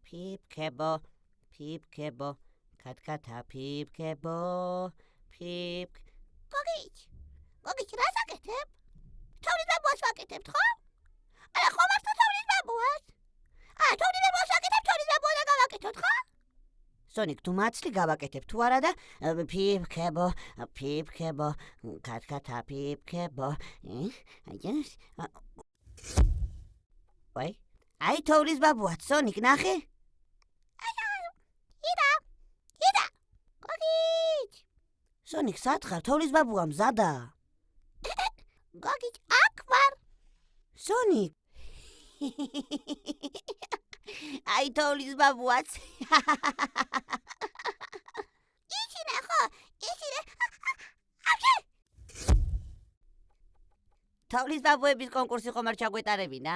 ფიფქებო, ფიფქებო, კატკატა ფიფქებო, ფიფქ. გოგიჩ, რას აკეთებ? თოვლის ბაბუას ვაკეთებთ, ხო? არა, ხომ არ თოვლის ბაბუას? თოვლის ბაბუას ვაკეთებ, თოვლის ბაბუა და გავაკეთოთ, ხო? სონიკ, თუ მაცლი გავაკეთებ თუ არა და ფიფქებო, ფიფქებო, კატკატა ფიფქებო. აი თოვლის ბაბუაც, სონიკ, ნახე? იდა. გოგიჩ. სონიკ, სათხარ, თოვლის ბაბუა მზადაა. გოგიჩ, აქ ვარ. სონიკ. აი თოვლის ბაბუაც. ისინე ხო? ისინე. თოვლის ბაბუების კონკურსი ხომ არ ჩაგვეტარებინა?